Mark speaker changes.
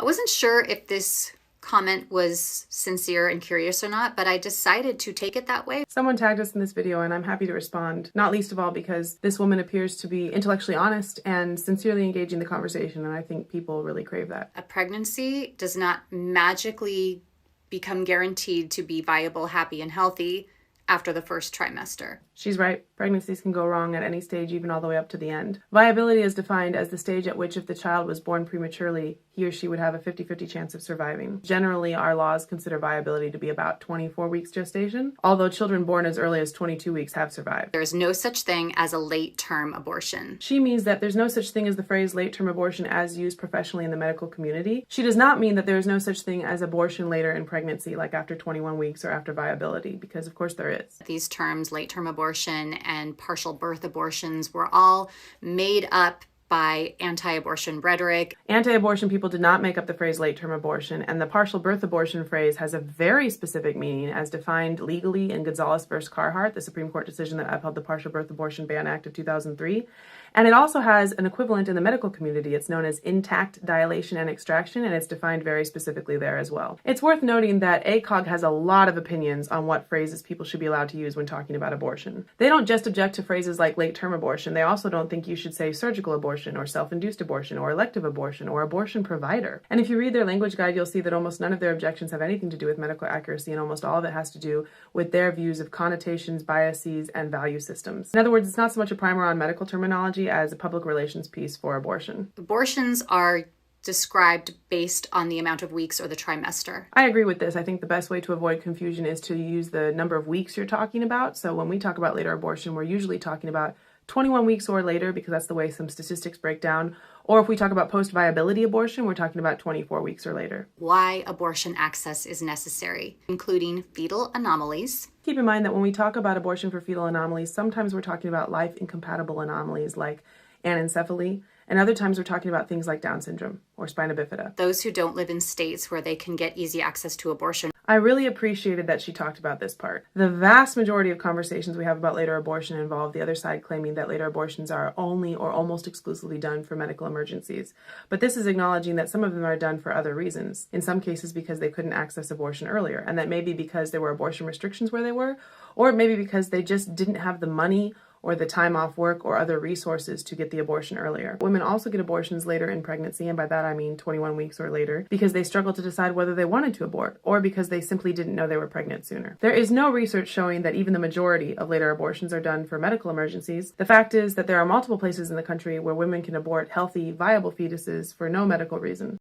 Speaker 1: wasn't sure if this comment was sincere and curious or not, but I decided to take it that way.
Speaker 2: Someone tagged us in this video and I'm happy to respond, not least of all because this woman appears to be intellectually honest and sincerely engaging the conversation, and I think people really crave that.
Speaker 1: A pregnancy does not magically become guaranteed to be viable, happy, and healthy after the first trimester.
Speaker 2: She's right. Pregnancies can go wrong at any stage, even all the way up to the end. Viability is defined as the stage at which if the child was born prematurely, he or she would have a 50-50 chance of surviving. Generally, our laws consider viability to be about 24 weeks gestation, although children born as early as 22 weeks have survived.
Speaker 1: There is no such thing as a late-term abortion.
Speaker 2: She means that there's no such thing as the phrase late-term abortion as used professionally in the medical community. She does not mean that there is no such thing as abortion later in pregnancy, like after 21 weeks or after viability, because of course there is.
Speaker 1: These terms, late-term abortion and partial birth abortions, were all made up by anti-abortion rhetoric.
Speaker 2: Anti-abortion people did not make up the phrase late-term abortion, and the partial birth abortion phrase has a very specific meaning as defined legally in Gonzalez v. Carhart, the Supreme Court decision that upheld the Partial Birth Abortion Ban Act of 2003. And it also has an equivalent in the medical community. It's known as intact dilation and extraction, and it's defined very specifically there as well. It's worth noting that ACOG has a lot of opinions on what phrases people should be allowed to use when talking about abortion. They don't just object to phrases like late-term abortion. They also don't think you should say surgical abortion or self-induced abortion or elective abortion or abortion provider. And if you read their language guide, you'll see that almost none of their objections have anything to do with medical accuracy, and almost all of it has to do with their views of connotations, biases, and value systems. In other words, it's not so much a primer on medical terminology as a public relations piece for abortion.
Speaker 1: Abortions are described based on the amount of weeks or the trimester.
Speaker 2: I agree with this. I think the best way to avoid confusion is to use the number of weeks you're talking about. So when we talk about later abortion, we're usually talking about 21 weeks or later, because that's the way some statistics break down. Or if we talk about post-viability abortion, we're talking about 24 weeks or later.
Speaker 1: Why abortion access is necessary, including fetal anomalies.
Speaker 2: Keep in mind that when we talk about abortion for fetal anomalies, sometimes we're talking about life-incompatible anomalies like anencephaly, and other times we're talking about things like Down syndrome or spina bifida.
Speaker 1: Those who don't live in states where they can get easy access to abortion.
Speaker 2: I really appreciated that she talked about this part. The vast majority of conversations we have about later abortion involve the other side claiming that later abortions are only or almost exclusively done for medical emergencies. But this is acknowledging that some of them are done for other reasons, in some cases because they couldn't access abortion earlier, and that may be because there were abortion restrictions where they were, or it may be because they just didn't have the money or the time off work or other resources to get the abortion earlier. Women also get abortions later in pregnancy, and by that I mean 21 weeks or later, because they struggle to decide whether they wanted to abort, or because they simply didn't know they were pregnant sooner. There is no research showing that even the majority of later abortions are done for medical emergencies. The fact is that there are multiple places in the country where women can abort healthy, viable fetuses for no medical reason.